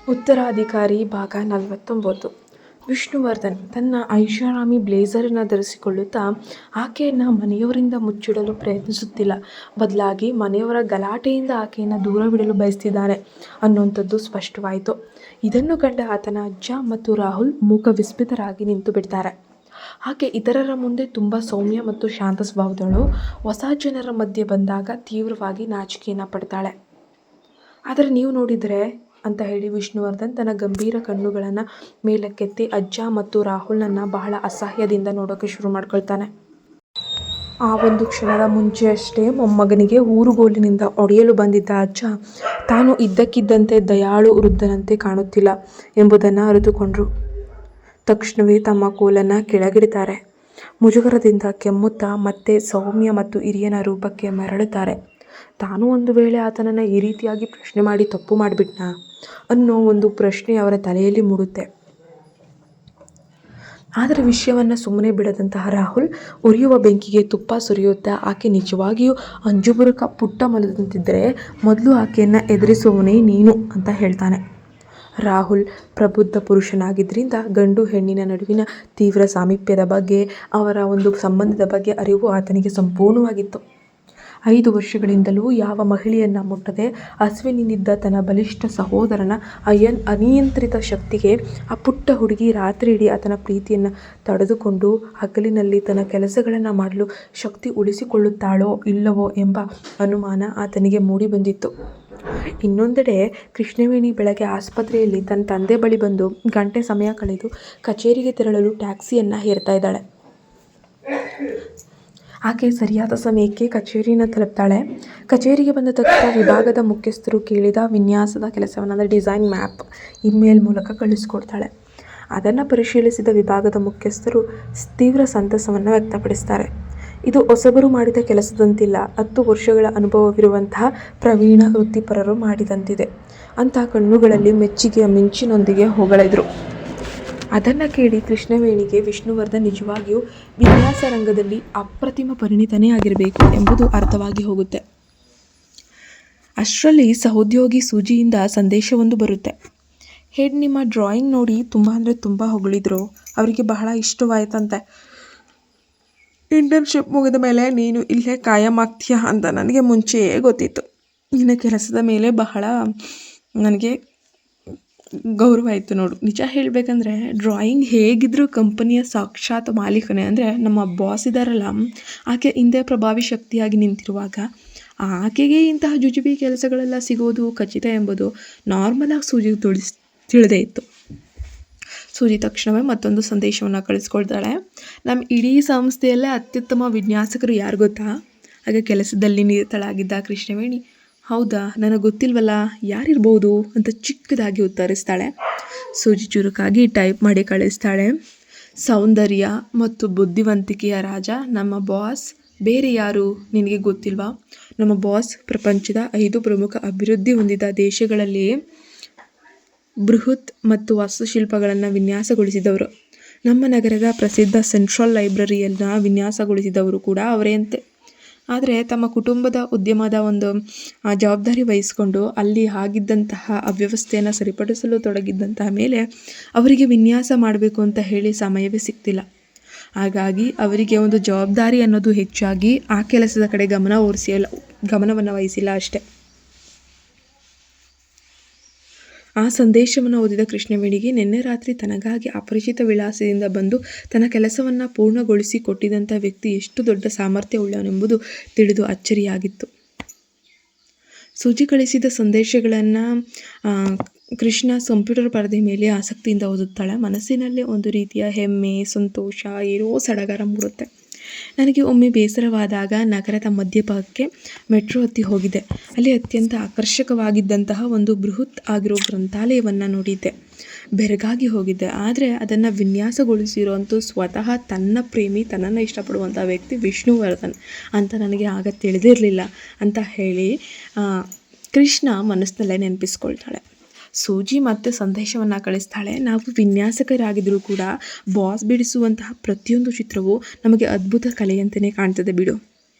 ಉತ್ತರಾಧಿಕಾರಿ ಭಾಗ 49. ವಿಷ್ಣುವರ್ಧನ್ ತನ್ನ ಐಷಾರಾಮಿ ಬ್ಲೇಸರನ್ನು ಧರಿಸಿಕೊಳ್ಳುತ್ತಾ ಆಕೆಯನ್ನು ಮನೆಯವರಿಂದ ಮುಚ್ಚಿಡಲು ಪ್ರಯತ್ನಿಸುತ್ತಿಲ್ಲ, ಬದಲಾಗಿ ಮನೆಯವರ ಗಲಾಟೆಯಿಂದ ಆಕೆಯನ್ನು ದೂರವಿಡಲು ಬಯಸ್ತಿದ್ದಾನೆ ಅನ್ನುವಂಥದ್ದು ಸ್ಪಷ್ಟವಾಯಿತು. ಇದನ್ನು ಕಂಡ ಆತನ ಅಜ್ಜ ಮತ್ತು ರಾಹುಲ್ ಮೂಕ ವಿಸ್ಮಿತರಾಗಿ ನಿಂತು ಬಿಡ್ತಾರೆ. ಆಕೆ ಇತರರ ಮುಂದೆ ತುಂಬ ಸೌಮ್ಯ ಮತ್ತು ಶಾಂತ ಸ್ವಭಾವದಳು. ಹೊಸ ಜನರ ಮಧ್ಯೆ ಬಂದಾಗ ತೀವ್ರವಾಗಿ ನಾಚಿಕೆಯನ್ನು ಪಡ್ತಾಳೆ. ಆದರೆ ನೀವು ನೋಡಿದರೆ ಅಂತ ಹೇಳಿ ವಿಷ್ಣುವರ್ಧನ್ ತನ್ನ ಗಂಭೀರ ಕಣ್ಣುಗಳನ್ನು ಮೇಲಕ್ಕೆತ್ತಿ ಅಜ್ಜ ಮತ್ತು ರಾಹುಲ್ನನ್ನು ಬಹಳ ಅಸಹ್ಯದಿಂದ ನೋಡೋಕ್ಕೆ ಶುರು ಮಾಡ್ಕೊಳ್ತಾನೆ. ಆ ಒಂದು ಕ್ಷಣದ ಮುಂಚೆಯಷ್ಟೇ ಮೊಮ್ಮಗನಿಗೆ ಊರುಗೋಲಿನಿಂದ ಒಡೆಯಲು ಬಂದಿದ್ದ ಅಜ್ಜ ತಾನು ಇದ್ದಕ್ಕಿದ್ದಂತೆ ದಯಾಳು ವೃದ್ಧನಂತೆ ಕಾಣುತ್ತಿಲ್ಲ ಎಂಬುದನ್ನು ಅರಿತುಕೊಂಡ್ರು. ತಕ್ಷಣವೇ ತಮ್ಮ ಕೋಲನ್ನು ಕೆಳಗಿಡ್ತಾರೆ. ಮುಜುಗರದಿಂದ ಕೆಮ್ಮುತ್ತಾ ಮತ್ತೆ ಸೌಮ್ಯ ಮತ್ತು ಹಿರಿಯನ ರೂಪಕ್ಕೆ ಮರಳುತ್ತಾರೆ. ತಾನು ಒಂದು ವೇಳೆ ಆತನನ್ನು ಈ ರೀತಿಯಾಗಿ ಪ್ರಶ್ನೆ ಮಾಡಿ ತಪ್ಪು ಮಾಡಿಬಿಟ್ನಾ ಅನ್ನೋ ಒಂದು ಪ್ರಶ್ನೆ ಅವರ ತಲೆಯಲ್ಲಿ ಮೂಡುತ್ತೆ. ಆದರೆ ವಿಷಯವನ್ನು ಸುಮ್ಮನೆ ಬಿಡದಂತಹ ರಾಹುಲ್ ಉರಿಯುವ ಬೆಂಕಿಗೆ ತುಪ್ಪ ಸುರಿಯುತ್ತಾ ಆಕೆ ನಿಜವಾಗಿಯೂ ಅಂಜುಬುರುಕ ಪುಟ್ಟ ಮಲದಂತಿದ್ದರೆ ಮೊದಲು ಆಕೆಯನ್ನು ಎದುರಿಸುವವನೇ ನೀನು ಅಂತ ಹೇಳ್ತಾನೆ. ರಾಹುಲ್ ಪ್ರಬುದ್ಧ ಪುರುಷನಾಗಿದ್ದರಿಂದ ಗಂಡು ಹೆಣ್ಣಿನ ನಡುವಿನ ತೀವ್ರ ಸಾಮೀಪ್ಯದ ಬಗ್ಗೆ, ಅವರ ಒಂದು ಸಂಬಂಧದ ಬಗ್ಗೆ ಅರಿವು ಆತನಿಗೆ ಸಂಪೂರ್ಣವಾಗಿತ್ತು. 5 ವರ್ಷಗಳಿಂದಲೂ ಯಾವ ಮಹಿಳೆಯನ್ನು ಮುಟ್ಟದೆ ಹಸಿವಿನಿಂದಿದ್ದ ತನ್ನ ಬಲಿಷ್ಠ ಸಹೋದರನ ಅನಿಯಂತ್ರಿತ ಶಕ್ತಿಗೆ ಆ ಪುಟ್ಟ ಹುಡುಗಿ ರಾತ್ರಿಯಿಡೀ ಆತನ ಪ್ರೀತಿಯನ್ನು ತಡೆದುಕೊಂಡು ಹಗಲಿನಲ್ಲಿ ತನ್ನ ಕೆಲಸಗಳನ್ನು ಮಾಡಲು ಶಕ್ತಿ ಉಳಿಸಿಕೊಳ್ಳುತ್ತಾಳೋ ಇಲ್ಲವೋ ಎಂಬ ಅನುಮಾನ ಆತನಿಗೆ ಮೂಡಿಬಂದಿತ್ತು. ಇನ್ನೊಂದೆಡೆ ಕೃಷ್ಣವೇಣಿ ಬೆಳಗ್ಗೆ ಆಸ್ಪತ್ರೆಯಲ್ಲಿ ತನ್ನ ತಂದೆ ಬಳಿ ಬಂದು ಗಂಟೆ ಸಮಯ ಕಳೆದು ಕಚೇರಿಗೆ ತೆರಳಲು ಟ್ಯಾಕ್ಸಿಯನ್ನು ಹೇರ್ತಾ ಇದ್ದಾಳೆ. ಆಕೆ ಸರಿಯಾದ ಸಮಯಕ್ಕೆ ಕಚೇರಿಯನ್ನು ತಲುಪ್ತಾಳೆ. ಕಚೇರಿಗೆ ಬಂದ ತಕ್ಷಣ ವಿಭಾಗದ ಮುಖ್ಯಸ್ಥರು ಕೇಳಿದ ವಿನ್ಯಾಸದ ಕೆಲಸವನ್ನು, ಅಂದರೆ ಡಿಸೈನ್ ಮ್ಯಾಪ್, ಇಮೇಲ್ ಮೂಲಕ ಕಳಿಸ್ಕೊಡ್ತಾಳೆ. ಅದನ್ನು ಪರಿಶೀಲಿಸಿದ ವಿಭಾಗದ ಮುಖ್ಯಸ್ಥರು ತೀವ್ರ ಸಂತಸವನ್ನು ವ್ಯಕ್ತಪಡಿಸ್ತಾರೆ. ಇದು ಹೊಸಬರು ಮಾಡಿದ ಕೆಲಸದಂತಿಲ್ಲ, 10 ವರ್ಷಗಳ ಅನುಭವವಿರುವಂತಹ ಪ್ರವೀಣ ವೃತ್ತಿಪರರು ಮಾಡಿದಂತಿದೆ ಅಂತ ಕಣ್ಣುಗಳಲ್ಲಿ ಮೆಚ್ಚುಗೆಯ ಮಿಂಚಿನೊಂದಿಗೆ ಹೊಗಳಿದ್ರು. ಅದನ್ನು ಕೇಳಿ ಕೃಷ್ಣವೇಣಿಗೆ ವಿಷ್ಣುವರ್ಧನ್ ನಿಜವಾಗಿಯೂ ವಿನ್ಯಾಸ ರಂಗದಲ್ಲಿ ಅಪ್ರತಿಮ ಪರಿಣಿತನೇ ಆಗಿರಬೇಕು ಎಂಬುದು ಅರ್ಥವಾಗಿ ಹೋಗುತ್ತೆ. ಅಷ್ಟರಲ್ಲಿ ಸಹೋದ್ಯೋಗಿ ಸೂಜಿಯಿಂದ ಸಂದೇಶವೊಂದು ಬರುತ್ತೆ. ಹೆಡ್ ನಿಮ್ಮ ಡ್ರಾಯಿಂಗ್ ನೋಡಿ ತುಂಬ ಅಂದರೆ ತುಂಬ ಹೊಗಳಿದ್ರು, ಅವರಿಗೆ ಬಹಳ ಇಷ್ಟವಾಯ್ತಂತೆ. ಇಂಟರ್ನ್ಶಿಪ್ ಮುಗಿದ ಮೇಲೆ ನೀನು ಇಲ್ಲೇ ಕಾಯಂ ಆಗ್ತೀಯ ಅಂತ ನನಗೆ ಮುಂಚೆಯೇ ಗೊತ್ತಿತ್ತು. ನಿನ್ನ ಕೆಲಸದ ಮೇಲೆ ಬಹಳ ನನಗೆ ಗೌರವ ಆಯಿತು ನೋಡು. ನಿಜ ಹೇಳಬೇಕಂದ್ರೆ ಡ್ರಾಯಿಂಗ್ ಹೇಗಿದ್ದರೂ ಕಂಪನಿಯ ಸಾಕ್ಷಾತ್ ಮಾಲೀಕನೇ, ಅಂದರೆ ನಮ್ಮ ಬಾಸ್ ಇದ್ದಾರಲ್ಲ, ಆಕೆ ಹಿಂದೆ ಪ್ರಭಾವಿ ಶಕ್ತಿಯಾಗಿ ನಿಂತಿರುವಾಗ ಆಕೆಗೆ ಇಂತಹ ಜುಜುಬಿ ಕೆಲಸಗಳೆಲ್ಲ ಸಿಗೋದು ಖಚಿತ ಎಂಬುದು ನಾರ್ಮಲಾಗಿ ಸೂಜಿಗೆ ತಿಳಿದೇ ಇತ್ತು. ಸೂಜಿ ತಕ್ಷಣವೇ ಮತ್ತೊಂದು ಸಂದೇಶವನ್ನು ಕಳಿಸ್ಕೊಳ್ತಾಳೆ. ನಮ್ಮ ಇಡೀ ಸಂಸ್ಥೆಯಲ್ಲೇ ಅತ್ಯುತ್ತಮ ವಿನ್ಯಾಸಕರು ಯಾರು ಗೊತ್ತಾ? ಆಗ ಕೆಲಸದಲ್ಲಿ ನಿರತಳಾಗಿದ್ದ ಕೃಷ್ಣವೇಣಿ, ಹೌದಾ, ನನಗೆ ಗೊತ್ತಿಲ್ವಲ್ಲ, ಯಾರಿರ್ಬೋದು ಅಂತ ಚಿಕ್ಕದಾಗಿ ಉತ್ತರಿಸ್ತಾಳೆ. ಸೂಜಿ ಚುರುಕಾಗಿ ಟೈಪ್ ಮಾಡಿ ಕಳಿಸ್ತಾಳೆ. ಸೌಂದರ್ಯ ಮತ್ತು ಬುದ್ಧಿವಂತಿಕೆಯ ರಾಜ ನಮ್ಮ ಬಾಸ್, ಬೇರೆ ಯಾರು ನಿನಗೆ ಗೊತ್ತಿಲ್ವಾ? ನಮ್ಮ ಬಾಸ್ ಪ್ರಪಂಚದ 5 ಪ್ರಮುಖ ಅಭಿವೃದ್ಧಿ ಹೊಂದಿದ ದೇಶಗಳಲ್ಲಿ ಬೃಹತ್ ಮತ್ತು ವಾಸ್ತುಶಿಲ್ಪಗಳನ್ನು ವಿನ್ಯಾಸಗೊಳಿಸಿದವರು. ನಮ್ಮ ನಗರದ ಪ್ರಸಿದ್ಧ ಸೆಂಟ್ರಲ್ ಲೈಬ್ರರಿಯನ್ನು ವಿನ್ಯಾಸಗೊಳಿಸಿದವರು ಕೂಡ ಅವರೇ ಅಂತೆ. ಆದರೆ ತಮ್ಮ ಕುಟುಂಬದ ಉದ್ಯಮದ ಒಂದು ಜವಾಬ್ದಾರಿ ವಹಿಸಿಕೊಂಡು ಅಲ್ಲಿ ಆಗಿದ್ದಂತಹ ಅವ್ಯವಸ್ಥೆಯನ್ನು ಸರಿಪಡಿಸಲು ತೊಡಗಿದ್ದಂತಹ ಮೇಲೆ ಅವರಿಗೆ ವಿನ್ಯಾಸ ಮಾಡಬೇಕು ಅಂತ ಹೇಳಿ ಸಮಯವೇ ಸಿಗ್ತಿಲ್ಲ. ಹಾಗಾಗಿ ಅವರಿಗೆ ಒಂದು ಜವಾಬ್ದಾರಿ ಅನ್ನೋದು ಹೆಚ್ಚಾಗಿ ಆ ಕೆಲಸದ ಕಡೆ ಗಮನವನ್ನು ವಹಿಸಿಲ್ಲ ಅಷ್ಟೆ. ಆ ಸಂದೇಶವನ್ನು ಓದಿದ ಕೃಷ್ಣವೇಣಿಗೆ ನಿನ್ನೆ ರಾತ್ರಿ ತನಗಾಗಿ ಅಪರಿಚಿತ ವಿಳಾಸದಿಂದ ಬಂದು ತನ್ನ ಕೆಲಸವನ್ನು ಪೂರ್ಣಗೊಳಿಸಿ ಕೊಟ್ಟಿದ್ದಂಥ ವ್ಯಕ್ತಿ ಎಷ್ಟು ದೊಡ್ಡ ಸಾಮರ್ಥ್ಯ ಉಳ್ಳವನೆಂಬುದು ತಿಳಿದು ಅಚ್ಚರಿಯಾಗಿತ್ತು. ಸೂಜಿ ಕಳಿಸಿದ ಸಂದೇಶಗಳನ್ನು ಕೃಷ್ಣ ಕಂಪ್ಯೂಟರ್ ಪರದೆ ಮೇಲೆ ಆಸಕ್ತಿಯಿಂದ ಓದುತ್ತಾಳೆ. ಮನಸ್ಸಿನಲ್ಲಿ ಒಂದು ರೀತಿಯ ಹೆಮ್ಮೆ, ಸಂತೋಷ, ಏನೋ ಸಡಗರ ಮೂಡುತ್ತೆ. ನನಗೆ ಒಮ್ಮೆ ಬೇಸರವಾದಾಗ ನಗರದ ಮಧ್ಯಭಾಗಕ್ಕೆ ಮೆಟ್ರೋ ಹತ್ತಿ ಹೋಗಿದ್ದೆ. ಅಲ್ಲಿ ಅತ್ಯಂತ ಆಕರ್ಷಕವಾಗಿದ್ದಂತಹ ಒಂದು ಬೃಹತ್ ಆಗಿರೋ ಗ್ರಂಥಾಲಯವನ್ನು ನೋಡಿದ್ದೆ. ಬೆರಗಾಗಿ ಹೋಗಿದ್ದೆ. ಆದರೆ ಅದನ್ನು ವಿನ್ಯಾಸಗೊಳಿಸಿರೋಂಥ ಸ್ವತಃ ತನ್ನ ಪ್ರೇಮಿ, ತನ್ನನ್ನು ಇಷ್ಟಪಡುವಂಥ ವ್ಯಕ್ತಿ ವಿಷ್ಣುವರ್ಧನ್ ಅಂತ ನನಗೆ ಆಗ ತಿಳಿದಿರಲಿಲ್ಲ ಅಂತ ಹೇಳಿ ಕೃಷ್ಣ ಮನಸ್ಸಿನಲ್ಲೇ ನೆನಪಿಸ್ಕೊಳ್ತಾಳೆ. ಸೂಜಿ ಮತ್ತೆ ಸಂದೇಶವನ್ನು ಕಳಿಸ್ತಾಳೆ. ನಾವು ವಿನ್ಯಾಸಕರಾಗಿದ್ದರೂ ಕೂಡ ಬಾಸ್ ಬಿಡಿಸುವಂತಹ ಪ್ರತಿಯೊಂದು ಚಿತ್ರವೂ ನಮಗೆ ಅದ್ಭುತ ಕಲೆಯಂತೆಯೇ ಕಾಣ್ತದೆ ಬಿಡು.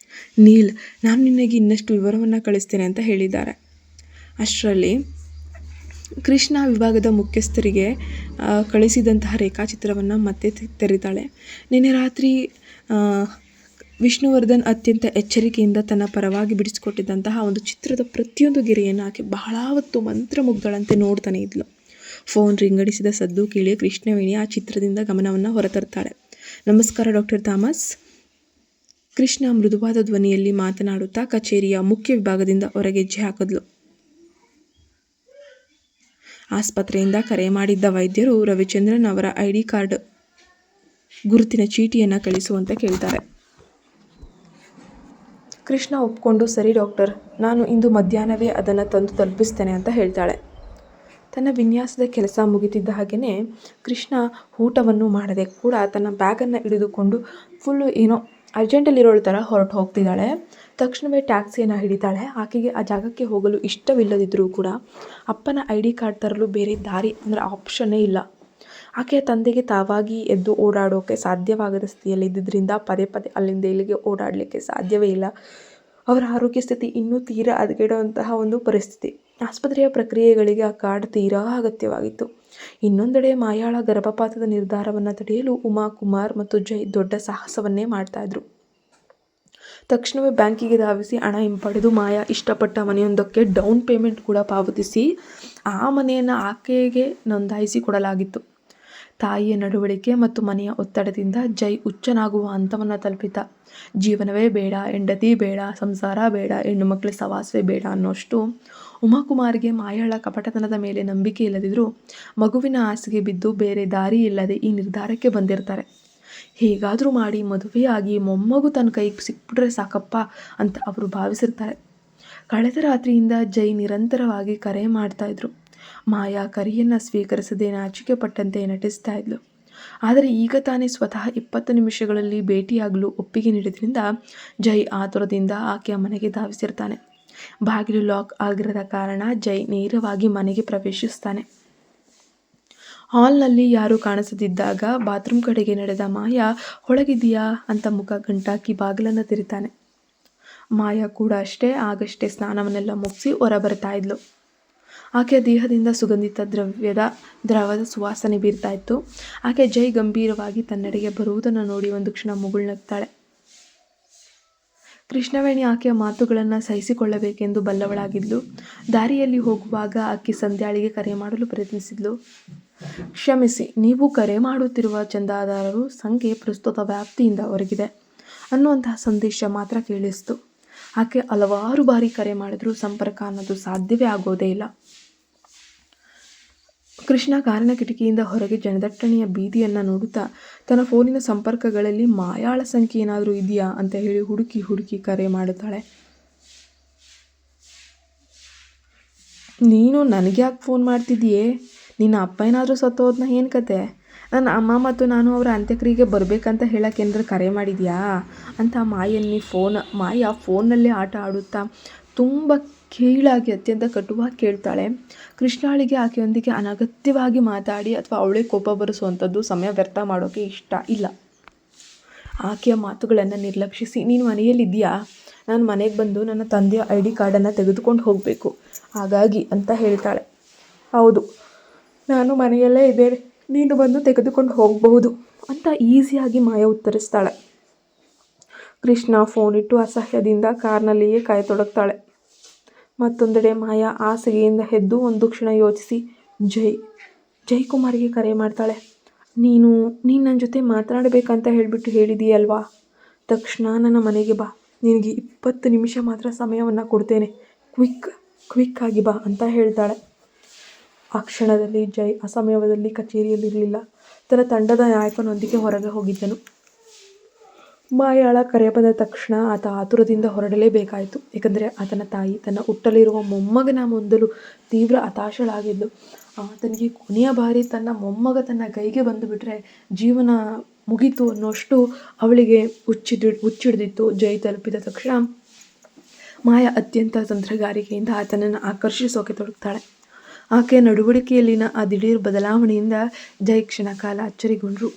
ನೀಲ್, ನಾನು ನಿನಗೆ ಇನ್ನಷ್ಟು ವಿವರವನ್ನು ಕಳಿಸ್ತೇನೆ ಅಂತ ಹೇಳಿದ್ದಾರೆ. ಅಷ್ಟರಲ್ಲಿ ಕೃಷ್ಣ ವಿಭಾಗದ ಮುಖ್ಯಸ್ಥರಿಗೆ ಕಳಿಸಿದಂತಹ ರೇಖಾಚಿತ್ರವನ್ನು ಮತ್ತೆ ತೆರೀತಾಳೆ. ನಿನ್ನೆ ರಾತ್ರಿ ವಿಷ್ಣುವರ್ಧನ್ ಅತ್ಯಂತ ಎಚ್ಚರಿಕೆಯಿಂದ ತನ್ನ ಪರವಾಗಿ ಬಿಡಿಸಿಕೊಟ್ಟಿದ್ದಂತಹ ಒಂದು ಚಿತ್ರದ ಪ್ರತಿಯೊಂದು ಗೆರೆಯನ್ನು ಆಕೆ ಬಹಳ ಹೊತ್ತು ಮಂತ್ರಮುಗ್ಧಳಂತೆ ನೋಡ್ತಾನೆ ಇದ್ಲು. ಫೋನ್ ರಿಂಗಡಿಸಿದ ಸದ್ದು ಕೇಳಿ ಕೃಷ್ಣವೇಣಿ ಆ ಚಿತ್ರದಿಂದ ಗಮನವನ್ನು ಹೊರತರ್ತಾಳೆ. ನಮಸ್ಕಾರ ಡಾಕ್ಟರ್ ಥಾಮಸ್. ಕೃಷ್ಣ ಮೃದುವಾದ ಧ್ವನಿಯಲ್ಲಿ ಮಾತನಾಡುತ್ತಾ ಕಚೇರಿಯ ಮುಖ್ಯ ವಿಭಾಗದಿಂದ ಹೊರಗೆ ಹೆಜ್ಜೆ ಹಾಕಿದ್ಲು. ಆಸ್ಪತ್ರೆಯಿಂದ ಕರೆ ಮಾಡಿದ್ದ ವೈದ್ಯರು ರವಿಚಂದ್ರನ್ ಅವರ ID ಕಾರ್ಡ್ ಗುರುತಿನ ಚೀಟಿಯನ್ನು ಕಳಿಸುವಂತೆ ಕೇಳ್ತಾರೆ. ಕೃಷ್ಣ ಒಪ್ಕೊಂಡು ಸರಿ ಡಾಕ್ಟರ್, ನಾನು ಇಂದು ಮಧ್ಯಾಹ್ನವೇ ಅದನ್ನು ತಂದು ತಲುಪಿಸ್ತೇನೆ ಅಂತ ಹೇಳ್ತಾಳೆ. ತನ್ನ ವಿನ್ಯಾಸದ ಕೆಲಸ ಮುಗಿತಿದ್ದ ಹಾಗೆಯೇ ಕೃಷ್ಣ ಊಟವನ್ನು ಮಾಡದೆ ಕೂಡ ತನ್ನ ಬ್ಯಾಗನ್ನು ಹಿಡಿದುಕೊಂಡು ಫುಲ್ಲು ಏನೋ ಅರ್ಜೆಂಟಲ್ಲಿರೋಳ ಥರ ಹೊರಟು ಹೋಗ್ತಿದ್ದಾಳೆ. ತಕ್ಷಣವೇ ಟ್ಯಾಕ್ಸಿಯನ್ನು ಹಿಡಿತಾಳೆ. ಆಕೆಗೆ ಆ ಜಾಗಕ್ಕೆ ಹೋಗಲು ಇಷ್ಟವಿಲ್ಲದಿದ್ದರೂ ಕೂಡ ಅಪ್ಪನ ID ಕಾರ್ಡ್ ತರಲು ಬೇರೆ ದಾರಿ ಅಂದರೆ ಆಪ್ಷನ್ನೇ ಇಲ್ಲ. ಆಕೆಯ ತಂದೆಗೆ ತಾವಾಗಿ ಎದ್ದು ಓಡಾಡೋಕ್ಕೆ ಸಾಧ್ಯವಾಗದ ಸ್ಥಿತಿಯಲ್ಲಿ ಇದ್ದಿದ್ದರಿಂದ ಪದೇ ಪದೇ ಅಲ್ಲಿಂದ ಇಲ್ಲಿಗೆ ಓಡಾಡಲಿಕ್ಕೆ ಸಾಧ್ಯವೇ ಇಲ್ಲ. ಅವರ ಆರೋಗ್ಯ ಸ್ಥಿತಿ ಇನ್ನೂ ತೀರಾ ಹದಗೆಡುವಂತಹ ಒಂದು ಪರಿಸ್ಥಿತಿ. ಆಸ್ಪತ್ರೆಯ ಪ್ರಕ್ರಿಯೆಗಳಿಗೆ ಆ ಕಾರ್ಡ್ ತೀರಾ ಅಗತ್ಯವಾಗಿತ್ತು. ಇನ್ನೊಂದೆಡೆ ಮಾಯಾಳ ಗರ್ಭಪಾತದ ನಿರ್ಧಾರವನ್ನು ತಡೆಯಲು ಉಮಾ, ಕುಮಾರ್ ಮತ್ತು ಜೈ ದೊಡ್ಡ ಸಾಹಸವನ್ನೇ ಮಾಡ್ತಾಯಿದ್ರು. ತಕ್ಷಣವೇ ಬ್ಯಾಂಕಿಗೆ ಧಾವಿಸಿ ಹಣ ಹಿಂಪಡೆದು ಮಾಯಾ ಇಷ್ಟಪಟ್ಟ ಮನೆಯೊಂದಕ್ಕೆ ಡೌನ್ ಪೇಮೆಂಟ್ ಕೂಡ ಪಾವತಿಸಿ ಆ ಮನೆಯನ್ನು ಆಕೆಗೆ ನೋಂದಾಯಿಸಿ ಕೊಡಲಾಗಿತ್ತು. ತಾಯಿಯ ನಡವಳಿಕೆ ಮತ್ತು ಮನೆಯ ಒತ್ತಡದಿಂದ ಜೈ ಹುಚ್ಚನಾಗುವ ಹಂತವನ್ನು ತಲುಪಿದ್ದ. ಜೀವನವೇ ಬೇಡ, ಹೆಂಡತಿ ಬೇಡ, ಸಂಸಾರ ಬೇಡ, ಹೆಣ್ಣು ಮಕ್ಕಳ ಸವಾಸವೇ ಬೇಡ ಅನ್ನೋಷ್ಟು ಉಮಾಕುಮಾರ್ಗೆ ಮಾಯಾಳ ಕಪಟತನದ ಮೇಲೆ ನಂಬಿಕೆ ಇಲ್ಲದಿದ್ದರೂ ಮಗುವಿನ ಆಸೆಗೆ ಬಿದ್ದು ಬೇರೆ ದಾರಿ ಇಲ್ಲದೆ ಈ ನಿರ್ಧಾರಕ್ಕೆ ಬಂದಿರ್ತಾರೆ. ಹೇಗಾದರೂ ಮಾಡಿ ಮದುವೆಯಾಗಿ ಮೊಮ್ಮಗು ತನ್ನ ಕೈಗೆ ಸಿಕ್ಬಿಟ್ರೆ ಸಾಕಪ್ಪ ಅಂತ ಅವರು ಭಾವಿಸಿರ್ತಾರೆ. ಕಳೆದ ರಾತ್ರಿಯಿಂದ ಜೈ ನಿರಂತರವಾಗಿ ಕರೆ ಮಾಡ್ತಾಯಿದ್ರು. ಮಾಯಾ ಕರೆಯನ್ನು ಸ್ವೀಕರಿಸದೆ ನಾಚಿಕೆ ಪಟ್ಟಂತೆ ನಟಿಸ್ತಾ ಇದ್ಲು. ಆದರೆ ಈಗ ತಾನೇ ಸ್ವತಃ 20 ನಿಮಿಷಗಳಲ್ಲಿ ಭೇಟಿಯಾಗಲು ಒಪ್ಪಿಗೆ ನೀಡಿದ್ರಿಂದ ಜೈ ಆತುರದಿಂದ ಆಕೆಯ ಮನೆಗೆ ಧಾವಿಸಿರ್ತಾನೆ. ಬಾಗಿಲು ಲಾಕ್ ಆಗಿರದ ಕಾರಣ ಜೈ ನೇರವಾಗಿ ಮನೆಗೆ ಪ್ರವೇಶಿಸ್ತಾನೆ. ಹಾಲ್ನಲ್ಲಿ ಯಾರೂ ಕಾಣಿಸದಿದ್ದಾಗ ಬಾತ್ರೂಮ್ ಕಡೆಗೆ ನಡೆದ ಮಾಯಾ ಒಳಗಿದೆಯಾ ಅಂತ ಮುಖ ಗಂಟಾಕಿ ಬಾಗಿಲನ್ನು ತೆರಿತಾನೆ. ಮಾಯಾ ಕೂಡ ಆಗಷ್ಟೇ ಸ್ನಾನವನ್ನೆಲ್ಲ ಮುಗಿಸಿ ಹೊರ ಬರ್ತಾ ಇದ್ಲು. ಆಕೆಯ ದೇಹದಿಂದ ಸುಗಂಧಿತ ದ್ರವದ ಸುವಾಸನೆ ಬೀರ್ತಾ ಇತ್ತು. ಆಕೆ ಜೈ ಗಂಭೀರವಾಗಿ ತನ್ನೆಡೆಗೆ ಬರುವುದನ್ನು ನೋಡಿ ಒಂದು ಕ್ಷಣ ಮುಗುಳ್ನಗ್ತಾಳೆ. ಕೃಷ್ಣವೇಣಿ ಆಕೆಯ ಮಾತುಗಳನ್ನು ಸಹಿಸಿಕೊಳ್ಳಬೇಕೆಂದು ಬಲ್ಲವಳಾಗಿದ್ಲು. ದಾರಿಯಲ್ಲಿ ಹೋಗುವಾಗ ಆಕೆ ಸಂಧ್ಯಾಳಿಗೆ ಕರೆ ಮಾಡಲು ಪ್ರಯತ್ನಿಸಿದ್ಲು. ಕ್ಷಮಿಸಿ, ನೀವು ಕರೆ ಮಾಡುತ್ತಿರುವ ಚಂದಾದಾರರು ಸಂಖ್ಯೆ ಪ್ರಸ್ತುತ ವ್ಯಾಪ್ತಿಯಿಂದ ಹೊರಗಿದೆ ಅನ್ನುವಂತಹ ಸಂದೇಶ ಮಾತ್ರ ಕೇಳಿಸ್ತು. ಆಕೆ ಹಲವಾರು ಬಾರಿ ಕರೆ ಮಾಡಿದ್ರೂ ಸಂಪರ್ಕ ಅನ್ನೋದು ಸಾಧ್ಯವೇ ಆಗೋದೇ ಇಲ್ಲ. ಕೃಷ್ಣ ಕಾರಿನ ಕಿಟಕಿಯಿಂದ ಹೊರಗೆ ಜನದಟ್ಟಣೆಯ ಬೀದಿಯನ್ನು ನೋಡುತ್ತಾ ತನ್ನ ಫೋನಿನ ಸಂಪರ್ಕಗಳಲ್ಲಿ ಮಾಯಾಳ ಸಂಖ್ಯೆ ಏನಾದರೂ ಇದೆಯಾ ಅಂತ ಹೇಳಿ ಹುಡುಕಿ ಕರೆ ಮಾಡುತ್ತಾಳೆ. ನೀನು ನನಗೆ ಯಾಕೆ ಫೋನ್ ಮಾಡ್ತಿದ್ದೀಯೇ? ನಿನ್ನ ಅಪ್ಪ ಏನಾದರೂ ಸತ್ತೋದ್ನ ಏನು ಕತೆ? ನನ್ನ ಅಮ್ಮ ಮತ್ತು ನಾನು ಅವರ ಅಂತ್ಯಕ್ರಿಯೆಗೆ ಬರಬೇಕಂತ ಹೇಳೋಕ್ಕೇನಾದ್ರೂ ಕರೆ ಮಾಡಿದ್ಯಾ ಅಂತ ಮಾಯಾ ಫೋನ್ನಲ್ಲೇ ಆಟ ಆಡುತ್ತಾ ತುಂಬ ಕೀಳಾಗಿ ಅತ್ಯಂತ ಕಟುವಾಗಿ ಕೇಳ್ತಾಳೆ. ಕೃಷ್ಣಾಳಿಗೆ ಆಕೆಯೊಂದಿಗೆ ಅನಗತ್ಯವಾಗಿ ಮಾತಾಡಿ ಅಥವಾ ಅವಳೇ ಕೋಪ ಬರೆಸುವಂಥದ್ದು ಸಮಯ ವ್ಯರ್ಥ ಮಾಡೋಕ್ಕೆ ಇಷ್ಟ ಇಲ್ಲ. ಆಕೆಯ ಮಾತುಗಳನ್ನು ನಿರ್ಲಕ್ಷಿಸಿ, ನೀನು ಮನೆಯಲ್ಲಿದ್ದೀಯಾ? ನಾನು ಮನೆಗೆ ಬಂದು ನನ್ನ ತಂದೆಯ ID ಕಾರ್ಡನ್ನು ತೆಗೆದುಕೊಂಡು ಹೋಗಬೇಕು, ಹಾಗಾಗಿ ಅಂತ ಹೇಳ್ತಾಳೆ. ಹೌದು, ನಾನು ಮನೆಯಲ್ಲೇ ಇದ್ದೇನೆ, ನೀನು ಬಂದು ತೆಗೆದುಕೊಂಡು ಹೋಗಬಹುದು ಅಂತ ಈಸಿಯಾಗಿ ಮಾಯಾ ಉತ್ತರಿಸ್ತಾಳೆ. ಕೃಷ್ಣ ಫೋನ್ ಇಟ್ಟು ಅಸಹ್ಯದಿಂದ ಕಾರ್ನಲ್ಲಿಯೇ ಕಾಯತೊಡಗ್ತಾಳೆ. ಮತ್ತೊಂದೆಡೆ ಮಾಯಾ ಹಾಸಿಗೆಯಿಂದ ಎದ್ದು ಒಂದು ಕ್ಷಣ ಯೋಚಿಸಿ ಜೈಕುಮಾರ್ಗೆ ಕರೆ ಮಾಡ್ತಾಳೆ. ನೀನು ನನ್ನ ಜೊತೆ ಮಾತನಾಡಬೇಕಂತ ಹೇಳಿದೀಯಲ್ವಾ? ತಕ್ಷಣ ನನ್ನ ಮನೆಗೆ ಬಾ, ನಿನಗೆ 20 ನಿಮಿಷ ಮಾತ್ರ ಸಮಯವನ್ನು ಕೊಡ್ತೇನೆ, ಕ್ವಿಕ್ ಆಗಿ ಬಾ ಅಂತ ಹೇಳ್ತಾಳೆ. ಆ ಕ್ಷಣದಲ್ಲಿ ಜೈ ಆ ಸಮಯದಲ್ಲಿ ಕಚೇರಿಯಲ್ಲಿರಲಿಲ್ಲ. ತನ್ನ ತಂಡದ ನಾಯಕನೊಂದಿಗೆ ಹೊರಗೆ ಹೋಗಿದ್ದನು. ಮಾಯಾಳ ಕರೆ ಬಂದ ತಕ್ಷಣ ಆತ ಆತುರದಿಂದ ಹೊರಡಲೇಬೇಕಾಯಿತು. ಏಕೆಂದರೆ ಆತನ ತಾಯಿ ತನ್ನ ಹುಟ್ಟಲಿರುವ ಮೊಮ್ಮಗನ ಮೊದಲು ತೀವ್ರ ಹತಾಶಳಾಗಿದ್ಲು. ಆತನಿಗೆ ಕೊನೆಯ ಬಾರಿ ತನ್ನ ಮೊಮ್ಮಗ ತನ್ನ ಕೈಗೆ ಬಂದುಬಿಟ್ರೆ ಜೀವನ ಮುಗೀತು ಅನ್ನೋಷ್ಟು ಅವಳಿಗೆ ಹುಚ್ಚಿಡ್ದಿತ್ತು. ಜೈ ತಲುಪಿದ ತಕ್ಷಣ ಮಾಯಾ ಅತ್ಯಂತ ತಂತ್ರಗಾರಿಕೆಯಿಂದ ಆತನನ್ನು ಆಕರ್ಷಿಸೋಕೆ ತೊಡಗ್ತಾಳೆ. ಆಕೆಯ ನಡವಳಿಕೆಯಲ್ಲಿನ ಆ ದಿಢೀರ್ ಬದಲಾವಣೆಯಿಂದ ಜೈ ಕ್ಷಣಕಾಲ ಅಚ್ಚರಿಗೊಂಡ್ರು.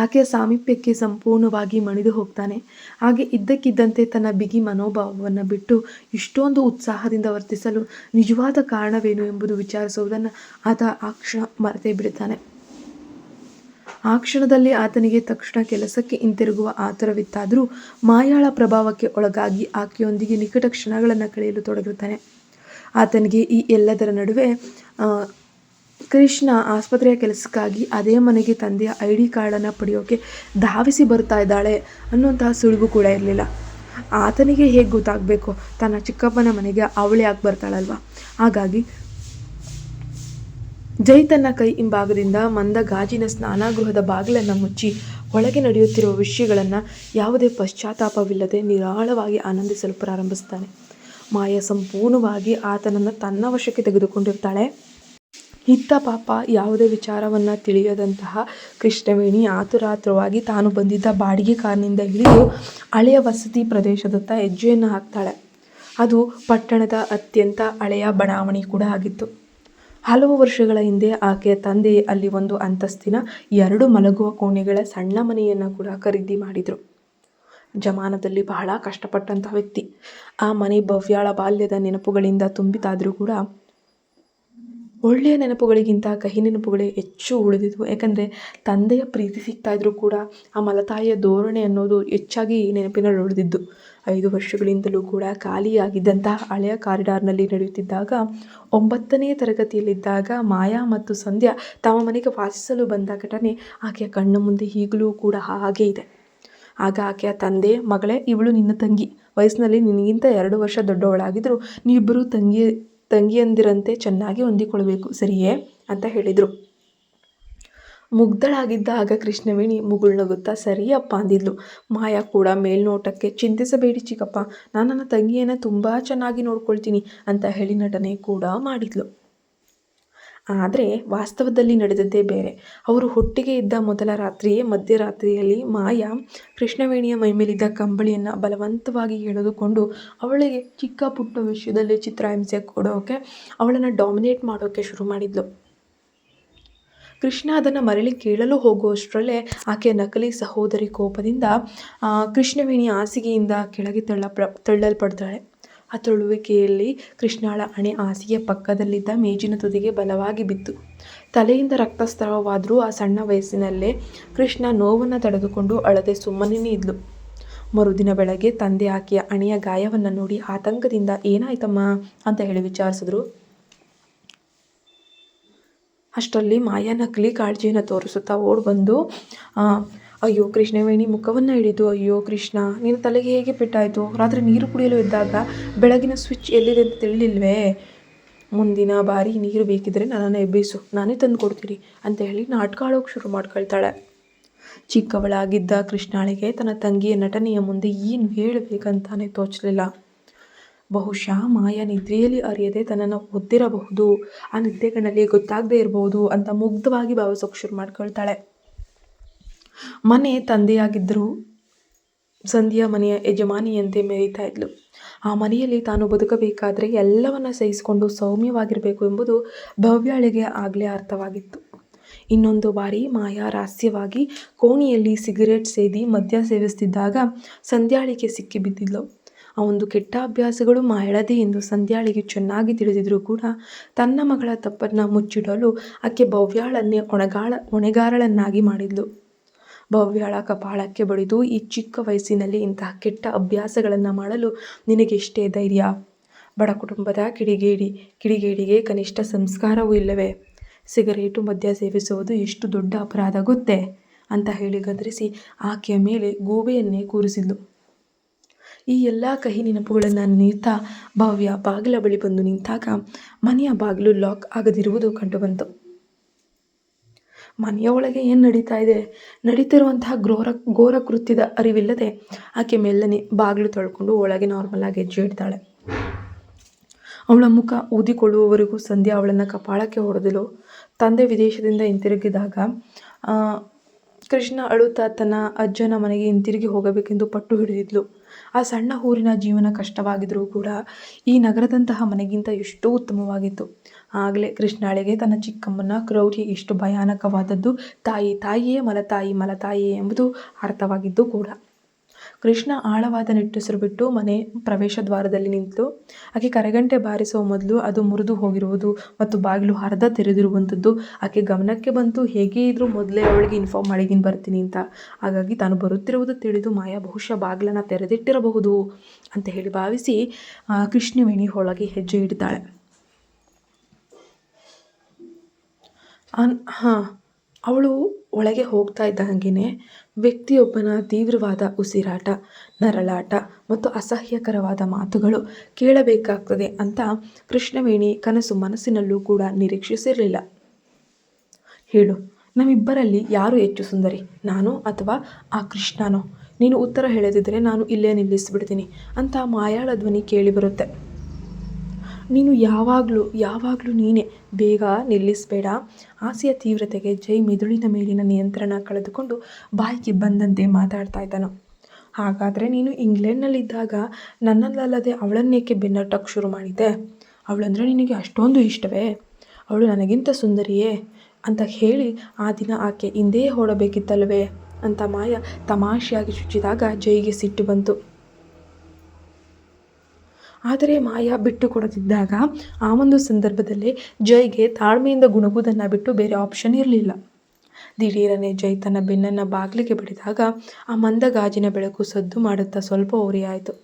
ಆಕೆಯ ಸಾಮೀಪ್ಯಕ್ಕೆ ಸಂಪೂರ್ಣವಾಗಿ ಮಣಿದು ಹೋಗ್ತಾನೆ. ಹಾಗೆ ಇದ್ದಕ್ಕಿದ್ದಂತೆ ತನ್ನ ಬಿಗಿ ಮನೋಭಾವವನ್ನು ಬಿಟ್ಟು ಇಷ್ಟೊಂದು ಉತ್ಸಾಹದಿಂದ ವರ್ತಿಸಲು ನಿಜವಾದ ಕಾರಣವೇನು ಎಂಬುದು ವಿಚಾರಿಸುವುದನ್ನು ಆತ ಆ ಕ್ಷಣ ಮರೆತೇ ಬಿಡುತ್ತಾನೆ. ಆ ಕ್ಷಣದಲ್ಲಿ ಆತನಿಗೆ ತಕ್ಷಣ ಕೆಲಸಕ್ಕೆ ಹಿಂತಿರುಗುವ ಆತುರವಿತ್ತಾದರೂ ಮಾಯಾಳ ಪ್ರಭಾವಕ್ಕೆ ಒಳಗಾಗಿ ಆಕೆಯೊಂದಿಗೆ ನಿಕಟ ಕ್ಷಣಗಳನ್ನು ಕಳೆಯಲು ತೊಡಗುತ್ತಾನೆ. ಆತನಿಗೆ ಈ ಎಲ್ಲದರ ನಡುವೆ ಕೃಷ್ಣ ಆಸ್ಪತ್ರೆಯ ಕೆಲಸಕ್ಕಾಗಿ ಅದೇ ಮನೆಗೆ ತಂದೆಯ ID ಕಾರ್ಡನ್ನು ಪಡೆಯೋಕೆ ಧಾವಿಸಿ ಬರ್ತಾ ಇದ್ದಾಳೆ ಅನ್ನುವಂತಹ ಸುಳಿವು ಕೂಡ ಇರಲಿಲ್ಲ. ಆತನಿಗೆ ಹೇಗೆ ಗೊತ್ತಾಗಬೇಕು, ತನ್ನ ಚಿಕ್ಕಪ್ಪನ ಮನೆಗೆ ಅವಳು ಯಾಕೆ ಬರ್ತಾಳಲ್ವ. ಹಾಗಾಗಿ ಜೈ ತನ್ನ ಕೈ ಹಿಂಭಾಗದಿಂದ ಮಂದ ಗಾಜಿನ ಸ್ನಾನಗೃಹದ ಬಾಗಿಲನ್ನು ಮುಚ್ಚಿ ಒಳಗೆ ನಡೆಯುತ್ತಿರುವ ವಿಷಯಗಳನ್ನು ಯಾವುದೇ ಪಶ್ಚಾತ್ತಾಪವಿಲ್ಲದೆ ನಿರಾಳವಾಗಿ ಆನಂದಿಸಲು ಪ್ರಾರಂಭಿಸ್ತಾನೆ. ಮಾಯ ಸಂಪೂರ್ಣವಾಗಿ ಆತನನ್ನು ತನ್ನ ವಶಕ್ಕೆ ತೆಗೆದುಕೊಂಡಿರ್ತಾಳೆ. ಇತ್ತ ಪಾಪ ಯಾವುದೇ ವಿಚಾರವನ್ನು ತಿಳಿಯದಂತಹ ಕೃಷ್ಣವೇಣಿ ಆತುರಾತುರವಾಗಿ ತಾನು ಬಂದಿದ್ದ ಬಾಡಿಗೆ ಕಾರಿನಿಂದ ಇಳಿದು ಹಳೆಯ ವಸತಿ ಪ್ರದೇಶದತ್ತ ಹೆಜ್ಜೆಯನ್ನು ಹಾಕ್ತಾಳೆ. ಅದು ಪಟ್ಟಣದ ಅತ್ಯಂತ ಹಳೆಯ ಬಡಾವಣೆ ಕೂಡ ಆಗಿತ್ತು. ಹಲವು ವರ್ಷಗಳ ಹಿಂದೆ ಆಕೆಯ ತಂದೆ ಅಲ್ಲಿ ಒಂದು ಅಂತಸ್ತಿನ 2 ಮಲಗುವ ಕೋಣೆಗಳ ಸಣ್ಣ ಮನೆಯನ್ನು ಕೂಡ ಖರೀದಿ ಮಾಡಿದರು. ಜಮಾನದಲ್ಲಿ ಬಹಳ ಕಷ್ಟಪಟ್ಟಂಥ ವ್ಯಕ್ತಿ. ಆ ಮನೆ ಭವ್ಯಾಳ ಬಾಲ್ಯದ ನೆನಪುಗಳಿಂದ ತುಂಬಿತಾದರೂ ಕೂಡ ಒಳ್ಳೆಯ ನೆನಪುಗಳಿಗಿಂತ ಕಹಿ ನೆನಪುಗಳೇ ಹೆಚ್ಚು ಉಳಿದಿದ್ವು. ಯಾಕಂದರೆ ತಂದೆಯ ಪ್ರೀತಿ ಸಿಗ್ತಾ ಇದ್ರೂ ಕೂಡ ಆ ಮಲತಾಯಿಯ ಧೋರಣೆ ಅನ್ನೋದು ಹೆಚ್ಚಾಗಿ ನೆನಪಿನಲ್ಲಿ ಉಳಿದಿದ್ದು. 5 ವರ್ಷಗಳಿಂದಲೂ ಕೂಡ ಖಾಲಿಯಾಗಿದ್ದಂತಹ ಹಳೆಯ ಕಾರಿಡಾರ್ನಲ್ಲಿ ನಡೆಯುತ್ತಿದ್ದಾಗ 9ನೇ ತರಗತಿಯಲ್ಲಿದ್ದಾಗ ಮಾಯಾ ಮತ್ತು ಸಂಧ್ಯಾ ತಮ್ಮ ಮನೆಗೆ ವಾಸಿಸಲು ಬಂದ ಘಟನೆ ಆಕೆಯ ಕಣ್ಣ ಮುಂದೆ ಈಗಲೂ ಕೂಡ ಹಾಗೆ ಇದೆ. ಆಗ ಆಕೆಯ ತಂದೆ, ಮಗಳೇ, ಇವಳು ನಿನ್ನ ತಂಗಿ, ವಯಸ್ಸಿನಲ್ಲಿ ನಿನಗಿಂತ 2 ವರ್ಷ ದೊಡ್ಡವಳಾಗಿದ್ದರೂ ನೀವಿಬ್ಬರು ತಂಗಿಯಂದಿರಂತೆ ಚೆನ್ನಾಗಿ ಹೊಂದಿಕೊಳ್ಳಬೇಕು, ಸರಿಯೇ ಅಂತ ಹೇಳಿದರು. ಮುಗ್ಧಳಾಗಿದ್ದ ಆಗ ಕೃಷ್ಣವೇಣಿ ಮುಗುಳ್ನಗುತ್ತಾ ಸರಿಯಪ್ಪ ಅಂದಿದ್ಲು. ಮಾಯಾ ಕೂಡ ಮೇಲ್ನೋಟಕ್ಕೆ ಚಿಂತಿಸಬೇಡಿ ಚಿಕ್ಕಪ್ಪ, ನಾನು ನನ್ನ ತಂಗಿಯನ್ನು ತುಂಬ ಚೆನ್ನಾಗಿ ನೋಡ್ಕೊಳ್ತೀನಿ ಅಂತ ಹೇಳಿ ನಟನೆ ಕೂಡ ಮಾಡಿದ್ಲು. ಆದರೆ ವಾಸ್ತವದಲ್ಲಿ ನಡೆದದ್ದೇ ಬೇರೆ. ಅವರು ಒಟ್ಟಿಗೆ ಇದ್ದ ಮೊದಲ ರಾತ್ರಿಯೇ ಮಧ್ಯರಾತ್ರಿಯಲ್ಲಿ ಮಾಯಾ ಕೃಷ್ಣವೇಣಿಯ ಮೈಮೇಲಿದ್ದ ಕಂಬಳಿಯನ್ನು ಬಲವಂತವಾಗಿ ಎಳೆದುಕೊಂಡು ಅವಳಿಗೆ ಚಿಕ್ಕ ಪುಟ್ಟ ವಿಷಯದಲ್ಲಿ ಚಿತ್ರಹಿಂಸೆ ಕೊಡೋಕೆ, ಅವಳನ್ನು ಡಾಮಿನೇಟ್ ಮಾಡೋಕ್ಕೆ ಶುರು ಮಾಡಿದ್ಲು. ಕೃಷ್ಣ ಅದನ್ನು ಮರಳಿ ಕೇಳಲು ಹೋಗುವಷ್ಟರಲ್ಲೇ ಆಕೆಯ ನಕಲಿ ಸಹೋದರಿ ಕೋಪದಿಂದ ಕೃಷ್ಣವೇಣಿ ಹಾಸಿಗೆಯಿಂದ ಕೆಳಗೆ ತಳ್ಳಲ್ಪಡ್ತಾಳೆ. ಆ ತಳ್ಳುವಿಕೆಯಲ್ಲಿ ಕೃಷ್ಣಾಳ ಹಣೆ ಹಾಸಿಗೆ ಪಕ್ಕದಲ್ಲಿದ್ದ ಮೇಜಿನ ತುದಿಗೆ ಬಲವಾಗಿ ಬಿತ್ತು. ತಲೆಯಿಂದ ರಕ್ತಸ್ರಾವವಾದರೂ ಆ ಸಣ್ಣ ವಯಸ್ಸಿನಲ್ಲೇ ಕೃಷ್ಣ ನೋವನ್ನು ತಡೆದುಕೊಂಡು ಅಳದೆ ಸುಮ್ಮನೇ ಇದ್ಲು. ಮರುದಿನ ಬೆಳಗ್ಗೆ ತಂದೆ ಆಕೆಯ ಹಣೆಯ ಗಾಯವನ್ನು ನೋಡಿ ಆತಂಕದಿಂದ ಏನಾಯ್ತಮ್ಮ ಅಂತ ಹೇಳಿ ವಿಚಾರಿಸಿದ್ರು. ಅಷ್ಟರಲ್ಲಿ ಮಾಯಾ ನಕಲಿ ಕಾಳಜಿಯನ್ನು ತೋರಿಸುತ್ತಾ ಓಡಿ ಬಂದು ಅಯ್ಯೋ ಕೃಷ್ಣವೇಣಿ ಮುಖವನ್ನು ಹಿಡಿದು, ಅಯ್ಯೋ ಕೃಷ್ಣ, ನಿನ್ನ ತಲೆಗೆ ಹೇಗೆ ಪೆಟ್ಟಾಯಿತು? ರಾತ್ರಿ ನೀರು ಕುಡಿಯಲು ಇದ್ದಾಗ ಬೆಳಗಿನ ಸ್ವಿಚ್ ಎಲ್ಲಿದೆ ಅಂತ ತಿಳಿಲಿಲ್ವೇ? ಮುಂದಿನ ಬಾರಿ ನೀರು ಬೇಕಿದ್ರೆ ನನ್ನನ್ನು ಎಬ್ಬಿಸು, ನಾನೇ ತಂದು ಕೊಡ್ತೀನಿ ಅಂತ ಹೇಳಿ ನಾಟಕ ಆಡೋಕೆ ಶುರು ಮಾಡ್ಕೊಳ್ತಾಳೆ. ಚಿಕ್ಕವಳಾಗಿದ್ದ ಕೃಷ್ಣಾಳಿಗೆ ತನ್ನ ತಂಗಿಯ ನಟನೆಯ ಮುಂದೆ ಏನು ಹೇಳಬೇಕಂತಾನೆ ತೋಚಲಿಲ್ಲ. ಬಹುಶಃ ಮಾಯಾ ನಿದ್ರೆಯಲ್ಲಿ ಅರಿಯದೆ ತನ್ನನ್ನು ಒದ್ದಿರಬಹುದು, ಆ ನಿದ್ದೆಗಳಲ್ಲಿ ಗೊತ್ತಾಗದೇ ಇರಬಹುದು ಅಂತ ಮುಗ್ಧವಾಗಿ ಭಾವಿಸೋಕೆ ಶುರು ಮಾಡ್ಕೊಳ್ತಾಳೆ. ಮನೆ ತಂದೆಯಾಗಿದ್ದರೂ ಸಂಧ್ಯಾ ಮನೆಯ ಯಜಮಾನಿಯಂತೆ ಮೆರೀತಾ ಇದ್ಲು. ಆ ಮನೆಯಲ್ಲಿ ತಾನು ಬದುಕಬೇಕಾದ್ರೆ ಎಲ್ಲವನ್ನ ಸಹಿಸಿಕೊಂಡು ಸೌಮ್ಯವಾಗಿರಬೇಕು ಎಂಬುದು ಭವ್ಯಾಳಿಗೆ ಆಗಲೇ ಅರ್ಥವಾಗಿತ್ತು. ಇನ್ನೊಂದು ಬಾರಿ ಮಾಯಾ ರಹಸ್ಯವಾಗಿ ಕೋಣೆಯಲ್ಲಿ ಸಿಗರೇಟ್ ಸೇದಿ ಮದ್ಯ ಸೇವಿಸುತ್ತಿದ್ದಾಗ ಸಂಧ್ಯಾಳಿಗೆ ಸಿಕ್ಕಿ ಬಿದ್ದಿದ್ಲು. ಆ ಒಂದು ಕೆಟ್ಟ ಅಭ್ಯಾಸಗಳು ಮಾಯಳದೇ ಎಂದು ಸಂಧ್ಯಾಳಿಗೆ ಚೆನ್ನಾಗಿ ತಿಳಿದಿದ್ರೂ ಕೂಡ ತನ್ನ ಮಗಳ ತಪ್ಪನ್ನು ಮುಚ್ಚಿಡಲು ಆಕೆ ಭವ್ಯಾಳನ್ನೇ ಹೊಣೆಗಾರಳನ್ನಾಗಿ ಮಾಡಿದ್ಲು. ಭವ್ಯಾಳ ಕಪಾಳಕ್ಕೆ ಬಡಿದು, ಈ ಚಿಕ್ಕ ವಯಸ್ಸಿನಲ್ಲಿ ಇಂತಹ ಕೆಟ್ಟ ಅಭ್ಯಾಸಗಳನ್ನು ಮಾಡಲು ನಿನಗೆಷ್ಟೇ ಧೈರ್ಯ? ಬಡ ಕುಟುಂಬದ ಕಿಡಿಗೇಡಿಗೆ ಕನಿಷ್ಠ ಸಂಸ್ಕಾರವೂ ಇಲ್ಲವೇ? ಸಿಗರೇಟು ಮದ್ಯ ಸೇವಿಸುವುದು ಎಷ್ಟು ದೊಡ್ಡ ಅಪರಾಧ ಗೊತ್ತೇ ಅಂತ ಹೇಳಿ ಗದರಿಸಿ ಆಕೆಯ ಮೇಲೆ ಗೂಬೆಯನ್ನೇ ಕೂರಿಸಿದ್ಲು. ಈ ಎಲ್ಲ ಕಹಿ ನೆನಪುಗಳನ್ನು ನೀಡ್ತಾ ಭವ್ಯ ಬಾಗಿಲ ಬಳಿ ಬಂದು ನಿಂತಾಗ ಮನೆಯ ಬಾಗಿಲು ಲಾಕ್ ಆಗದಿರುವುದು ಕಂಡುಬಂತು. ಮನೆಯ ಒಳಗೆ ಏನು ನಡೀತಾ ಇದೆ, ನಡೀತಿರುವಂತಹ ಘೋರ ಕೃತ್ಯದ ಅರಿವಿಲ್ಲದೆ ಆಕೆ ಮೆಲ್ಲನೆ ಬಾಗಿಲು ತೊಳ್ಕೊಂಡು ಒಳಗೆ ನಾರ್ಮಲ್ ಆಗಿ ಹೆಜ್ಜೆ ಇಡ್ತಾಳೆ. ಅವಳ ಮುಖ ಊದಿಕೊಳ್ಳುವವರೆಗೂ ಸಂಧ್ಯಾ ಅವಳನ್ನು ಕಪಾಳಕ್ಕೆ ಹೊಡೆದಳು. ತಂದೆ ವಿದೇಶದಿಂದ ಹಿಂತಿರುಗಿದಾಗ ಕೃಷ್ಣ ಅಳುತ್ತಾ ತನ್ನ ಅಜ್ಜನ ಮನೆಗೆ ಹಿಂತಿರುಗಿ ಹೋಗಬೇಕೆಂದು ಪಟ್ಟು ಹಿಡಿದಿದ್ಲು. ಆ ಸಣ್ಣ ಊರಿನ ಜೀವನ ಕಷ್ಟವಾಗಿದ್ದರೂ ಕೂಡ ಈ ನಗರದಂತಹ ಮನೆಗಿಂತ ಎಷ್ಟೋ ಉತ್ತಮವಾಗಿತ್ತು. ಆಗಲೇ ಕೃಷ್ಣಾಳಿಗೆ ತನ್ನ ಚಿಕ್ಕಮ್ಮನ ಕ್ರೌರ್ಯ ಎಷ್ಟು ಭಯಾನಕವಾದದ್ದು, ತಾಯಿ ತಾಯಿಯೇ ಮಲತಾಯಿ ಮಲತಾಯಿಯೇ ಎಂಬುದು ಅರ್ಥವಾಗಿದ್ದು ಕೂಡ. ಕೃಷ್ಣ ಆಳವಾದ ನಿಟ್ಟುಸಿರು ಬಿಟ್ಟು ಮನೆ ಪ್ರವೇಶ ದ್ವಾರದಲ್ಲಿ ನಿಂತು ಆಕೆ ಕರೆಗಂಟೆ ಬಾರಿಸುವ ಮೊದಲು ಅದು ಮುರಿದು ಹೋಗಿರುವುದು ಮತ್ತು ಬಾಗಿಲು ಅರ್ಧ ತೆರೆದಿರುವಂಥದ್ದು ಆಕೆ ಗಮನಕ್ಕೆ ಬಂತು. ಹೇಗೆ ಇದ್ರೂ ಮೊದಲೇ ಅವಳಿಗೆ ಇನ್ಫಾರ್ಮ್ ಮಾಡಿದ್ದೀನಿ ಬರ್ತೀನಿ ಅಂತ. ಹಾಗಾಗಿ ತಾನು ಬರುತ್ತಿರುವುದು ತಿಳಿದು ಮಾಯಾ ಬಹುಶಃ ಬಾಗಿಲನ್ನು ತೆರೆದಿಟ್ಟಿರಬಹುದು ಅಂತ ಹೇಳಿ ಭಾವಿಸಿ ಕೃಷ್ಣವೇಣಿ ಒಳಗೆ ಹೆಜ್ಜೆ ಇಡ್ತಾಳೆ. ಅವಳು ಒಳಗೆ ಹೋಗ್ತಾ ಇದ್ದ ಹಾಗೇನೆ ವ್ಯಕ್ತಿಯೊಬ್ಬನ ತೀವ್ರವಾದ ಉಸಿರಾಟ, ನರಳಾಟ ಮತ್ತು ಅಸಹ್ಯಕರವಾದ ಮಾತುಗಳು ಕೇಳಬೇಕಾಗ್ತದೆ ಅಂತ ಕೃಷ್ಣವೇಣಿ ಕನಸು ಮನಸ್ಸಿನಲ್ಲೂ ಕೂಡ ನಿರೀಕ್ಷಿಸಿರಲಿಲ್ಲ. ಹೇಳು, ನಮ್ಮಿಬ್ಬರಲ್ಲಿ ಯಾರು ಹೆಚ್ಚು ಸುಂದರಿ, ನಾನು ಅಥವಾ ಆ ಕೃಷ್ಣನೋ? ನೀನು ಉತ್ತರ ಹೇಳದಿದ್ದರೆ ನಾನು ಇಲ್ಲೇ ನಿಲ್ಲಿಸಿಬಿಡ್ತೀನಿ ಅಂತ ಮಾಯಾಳ ಧ್ವನಿ ಕೇಳಿಬರುತ್ತೆ. ನೀನು ಯಾವಾಗಲೂ ನೀನೇ, ಬೇಗ ನಿಲ್ಲಿಸಬೇಡ. ಆಸೆಯ ತೀವ್ರತೆಗೆ ಜೈ ಮೆದುಳಿನ ಮೇಲಿನ ನಿಯಂತ್ರಣ ಕಳೆದುಕೊಂಡು ಬಾಯಿಗೆ ಬಂದಂತೆ ಮಾತಾಡ್ತಾ ಇದ್ದಾನು. ಹಾಗಾದರೆ ನೀನು ಇಂಗ್ಲೆಂಡ್ನಲ್ಲಿದ್ದಾಗ ನನ್ನಲ್ಲದೆ ಅವಳನ್ನೇಕೆ ಬೆನ್ನಟ್ಟಕ್ಕೆ ಶುರು ಮಾಡಿದ್ದೆ? ಅವಳಂದರೆ ನಿನಗೆ ಅಷ್ಟೊಂದು ಇಷ್ಟವೇ? ಅವಳು ನನಗಿಂತ ಸುಂದರಿಯೇ ಅಂತ ಹೇಳಿ ಆ ದಿನ ಆಕೆ ಹಿಂದೆ ಓಡಬೇಕಿತ್ತಲ್ವೇ ಅಂತ ಮಾಯಾ ತಮಾಷೆಯಾಗಿ ಚುಚ್ಚಿದಾಗ ಜೈಗೆ ಸಿಟ್ಟು ಬಂತು. ಆದರೆ ಮಾಯಾ ಬಿಟ್ಟು ಕೊಡದಿದ್ದಾಗ ಆ ಒಂದು ಸಂದರ್ಭದಲ್ಲಿ ಜೈಗೆ ತಾಳ್ಮೆಯಿಂದ ಗುಣಗುವುದನ್ನು ಬಿಟ್ಟು ಬೇರೆ ಆಪ್ಷನ್ ಇರಲಿಲ್ಲ. ದಿಢೀರನೆ ಜೈ ತನ್ನ ಬೆನ್ನನ್ನು ಬಾಗಿಲಿಗೆ ಬಡಿದಾಗ ಆ ಮಂದ ಗಾಜಿನ ಬೆಳಕು ಸದ್ದು ಮಾಡುತ್ತಾ ಸ್ವಲ್ಪ ಓರೆಯಾಯಿತು.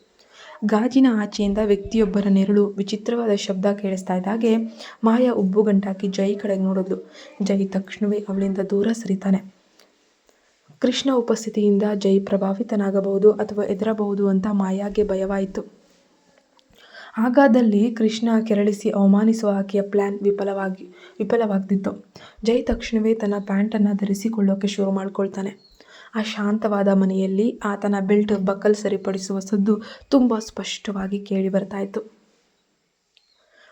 ಗಾಜಿನ ಆಚೆಯಿಂದ ವ್ಯಕ್ತಿಯೊಬ್ಬರ ನೆರಳು ವಿಚಿತ್ರವಾದ ಶಬ್ದ ಕೇಳಿಸ್ತಾ ಇದ್ದಾಗೆ ಮಾಯಾ ಉಬ್ಬುಗಂಟಾಕಿ ಜೈ ಕಡೆಗೆ ನೋಡಿದ್ಲು. ಜೈ ತಕ್ಷಣವೇ ಅವಳಿಂದ ದೂರ ಸರಿತಾನೆ. ಕೃಷ್ಣ ಉಪಸ್ಥಿತಿಯಿಂದ ಜೈ ಪ್ರಭಾವಿತನಾಗಬಹುದು ಅಥವಾ ಹೆದರಬಹುದು ಅಂತ ಮಾಯಾಗೆ ಭಯವಾಯಿತು. ಹಾಗಾದಲ್ಲಿ ಕೃಷ್ಣ ಕೆರಳಿಸಿ ಅವಮಾನಿಸುವ ಆಕೆಯ ಪ್ಲ್ಯಾನ್ ವಿಫಲವಾಗ್ತಿತ್ತು. ಜೈ ತಕ್ಷಣವೇ ತನ್ನ ಪ್ಯಾಂಟನ್ನು ಧರಿಸಿಕೊಳ್ಳೋಕೆ ಶುರು ಮಾಡ್ಕೊಳ್ತಾನೆ. ಆ ಶಾಂತವಾದ ಮನೆಯಲ್ಲಿ ಆತನ ಬೆಲ್ಟ್ ಬಕಲ್ ಸರಿಪಡಿಸುವ ಸದ್ದು ತುಂಬ ಸ್ಪಷ್ಟವಾಗಿ ಕೇಳಿ ಬರ್ತಾ ಇತ್ತು.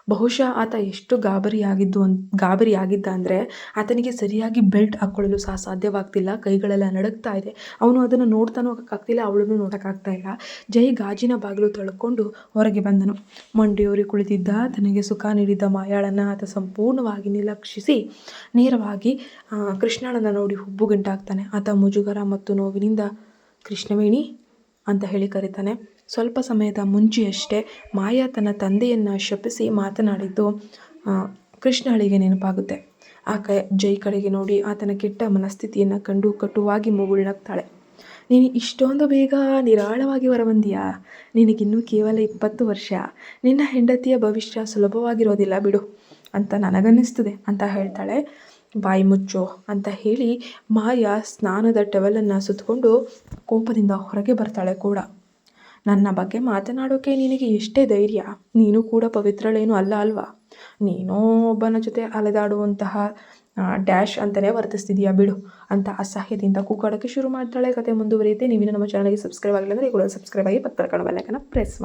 ಬಹುಶಃ ಆತ ಎಷ್ಟು ಗಾಬರಿಯಾಗಿದ್ದ ಅಂದರೆ ಆತನಿಗೆ ಸರಿಯಾಗಿ ಬೆಲ್ಟ್ ಹಾಕ್ಕೊಳ್ಳಲು ಸಹ ಸಾಧ್ಯವಾಗ್ತಿಲ್ಲ. ಕೈಗಳೆಲ್ಲ ನಡುಗ್ತಾ ಇದೆ. ಅವನು ಅದನ್ನು ನೋಡ್ತಾನೂ ಹೋಗೋಕ್ಕಾಗ್ತಿಲ್ಲ, ಅವಳನ್ನು ನೋಡೋಕ್ಕಾಗ್ತಾ ಇಲ್ಲ. ಜೈ ಗಾಜಿನ ಬಾಗಿಲು ತಳ್ಕೊಂಡು ಹೊರಗೆ ಬಂದನು. ಮಂಡಿಯೂರಿ ಕುಳಿತಿದ್ದ ತನಗೆ ಸುಖ ನೀಡಿದ್ದ ಮಾಯಾಳನ್ನು ಆತ ಸಂಪೂರ್ಣವಾಗಿ ನಿರ್ಲಕ್ಷಿಸಿ ನೇರವಾಗಿ ಕೃಷ್ಣಳನ್ನು ನೋಡಿ ಹುಬ್ಬುಗಂಟಾಗ್ತಾನೆ. ಆತ ಮುಜುಗರ ಮತ್ತು ನೋವಿನಿಂದ ಕೃಷ್ಣವೇಣಿ ಅಂತ ಹೇಳಿ ಕರೀತಾನೆ. ಸ್ವಲ್ಪ ಸಮಯದ ಮುಂಚೆಯಷ್ಟೇ ಮಾಯಾ ತನ್ನ ತಂದೆಯನ್ನು ಶಪಿಸಿ ಮಾತನಾಡಿದ್ದು ಕೃಷ್ಣಳಿಗೆ ನೆನಪಾಗುತ್ತೆ. ಆಕೆ ಜೈ ಕಡೆಗೆ ನೋಡಿ ಆತನ ಕೆಟ್ಟ ಮನಸ್ಥಿತಿಯನ್ನು ಕಂಡು ಕಟುವಾಗಿ ಮುಗುಳ್ನಗ್ತಾಳೆ. ನೀನು ಇಷ್ಟೊಂದು ಬೇಗ ನಿರಾಳವಾಗಿ ಹೊರಬಂದಿಯಾ? ನಿನಗಿನ್ನೂ ಕೇವಲ 20 ವರ್ಷ. ನಿನ್ನ ಹೆಂಡತಿಯ ಭವಿಷ್ಯ ಸುಲಭವಾಗಿರೋದಿಲ್ಲ ಬಿಡು ಅಂತ ನನಗನ್ನಿಸ್ತದೆ ಅಂತ ಹೇಳ್ತಾಳೆ. ಬಾಯಿ ಮುಚ್ಚೋ ಅಂತ ಹೇಳಿ ಮಾಯಾ ಸ್ನಾನದ ಟವೆಲನ್ನು ಸುತ್ತಕೊಂಡು ಕೋಪದಿಂದ ಹೊರಗೆ ಬರ್ತಾಳೆ ಕೂಡ. ನನ್ನ ಬಗ್ಗೆ ಮಾತನಾಡೋಕೆ ನಿನಗೆ ಎಷ್ಟೇ ಧೈರ್ಯ? ನೀನು ಕೂಡ ಪವಿತ್ರಳೇನು ಅಲ್ಲ ಅಲ್ವಾ? ನೀನೋ ಒಬ್ಬನ ಜೊತೆ ಅಲೆದಾಡುವಂತಹ ಡ್ಯಾಶ್ ಅಂತಲೇ ವರ್ತಿಸ್ತಿದೀಯಾ ಬಿಡು ಅಂತ ಅಸಹ್ಯದಿಂದ ಕೂಗಾಡೋಕ್ಕೆ ಶುರು ಮಾಡ್ತಾಳೆ. ಕತೆ ಮುಂದುವರಿಯುತ್ತೆ. ನೀವಿನ್ನು ನಮ್ಮ ಚಾನಲ್ಗೆ ಸಬ್ಸ್ಕ್ರೈಬ್ ಆಗಿಲ್ಲ ಅಂದರೆ ಈ ಕೂಡ ಸಬ್ಸ್ಕ್ರೈಬ್ ಆಗಿ ಪಕ್ಕದ ಬೆಲ್ ಐಕಾನ್ನ ಪ್ರೆಸ್ ಮಾಡಿ.